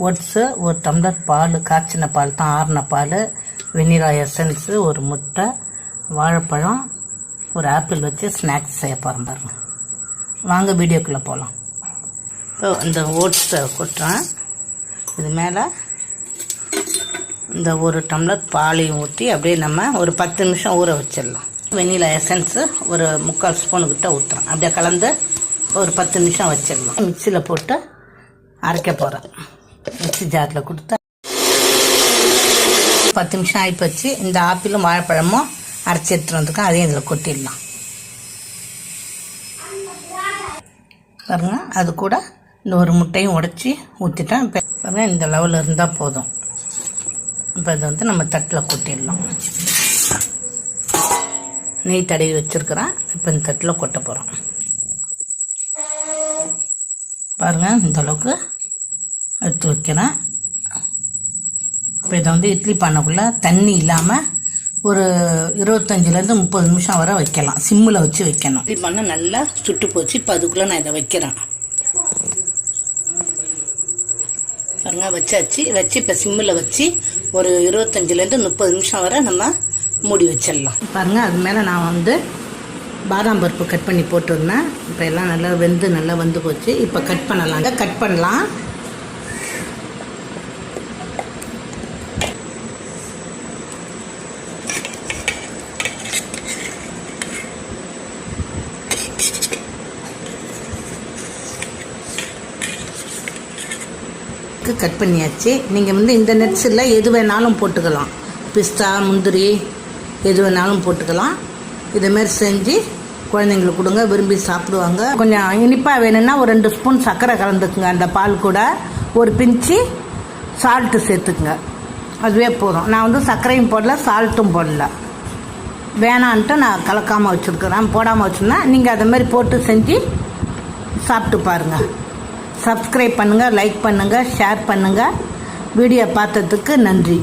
Oats, ஒரு tumbler பால், காய்ச்சின பால் தான், ஆறின பால், வெண்ணிலா எசன்ஸு, ஒரு முட்டை, வாழைப்பழம், ஒரு ஆப்பிள் வச்சு ஸ்நாக்ஸ் செய்ய போகிறோம் பாருங்க. வாங்க வீடியோக்குள்ளே போகலாம். இப்போ இந்த ஓட்ஸை கொட்டுறேன். இது மேலே இந்த ஒரு டம்ளர் பாலையும் ஊற்றி அப்படியே நம்ம ஒரு 10 நிமிஷம் ஊற வச்சிடலாம். வெண்ணிலா எசன்ஸு ஒரு 3/4 ஸ்பூனுக்கிட்ட ஊற்றுறேன். அப்படியே கலந்து ஒரு 10 நிமிஷம் வச்சிடலாம். மிக்சியில் போட்டு அரைக்க போகிறேன். மிக்சி ஜாரில் கொடுத்து 10 நிமிஷம் ஆகி போச்சு. இந்த ஆப்பிளும் வாழைப்பழமும் அரைச்சி எடுத்துகிட்டு வந்துருக்கேன். அதையும் இதில் கொட்டிடலாம் பாருங்க. அது கூட இந்த ஒரு முட்டையும் உடைச்சி ஊற்றிட்டேன். இப்போ பாருங்க, இந்த லெவலில் இருந்தால் போதும். இப்போ இதை வந்து நம்ம தட்டில் கொட்டிடலாம். நெய் தடவி வச்சுருக்கிறேன். இப்போ இந்த தட்டில் கொட்ட போகிறோம். பாருங்கள், இந்த அளவுக்கு எடுத்து வைக்கிறேன். இப்போ இதை வந்து இட்லி பானைக்குள்ளே தண்ணி இல்லாமல் ஒரு 25லேருந்து 30 நிமிஷம் வரை வைக்கலாம். சிம்மில் வச்சு வைக்கணும். இட்லி பானை நல்லா சுட்டு போச்சு. இப்போ அதுக்குள்ளே நான் இதை வைக்கிறேன். பாருங்க, வச்சாச்சு. வச்சு இப்போ சிம்மில் வச்சு ஒரு 25லேருந்து 30 நிமிஷம் வரை நம்ம மூடி வச்சிடலாம். பாருங்கள், அது மேலே நான் வந்து பாதாம் பருப்பு கட் பண்ணி போட்டுருந்தேன். இப்போ எல்லாம் நல்லா நல்லா வந்து போச்சு. இப்போ கட் பண்ணலாங்க. கட் பண்ணலாம். கட் பண்ணியாச்சு. நீங்கள் வந்து இந்த நட்ஸில் எது வேணாலும் போட்டுக்கலாம். பிஸ்தா, முந்திரி எது வேணாலும் போட்டுக்கலாம். இதேமாரி செஞ்சு குழந்தைங்களுக்கு கொடுங்க, விரும்பி சாப்பிடுவாங்க. கொஞ்சம் இனிப்பாக வேணும்னா ஒரு 2 ஸ்பூன் சர்க்கரை கலந்துக்குங்க. அந்த பால் கூட ஒரு பிஞ்சு சால்ட்டு சேர்த்துக்குங்க. அதுவே போதும். நான் வந்து சர்க்கரையும் போடல, சால்ட்டும் போடல. வேணான்ட்டு நான் கலக்காமல் வச்சுருக்கிறேன். போடாமல் வச்சுருந்தா நீங்கள் அதை மாதிரி போட்டு செஞ்சு சாப்பிட்டு பாருங்கள். சப்ஸ்கிரைப் பண்ணுங்கள், லைக் பண்ணுங்கள், ஷேர் பண்ணுங்கள். வீடியோ பார்த்ததுக்கு நன்றி.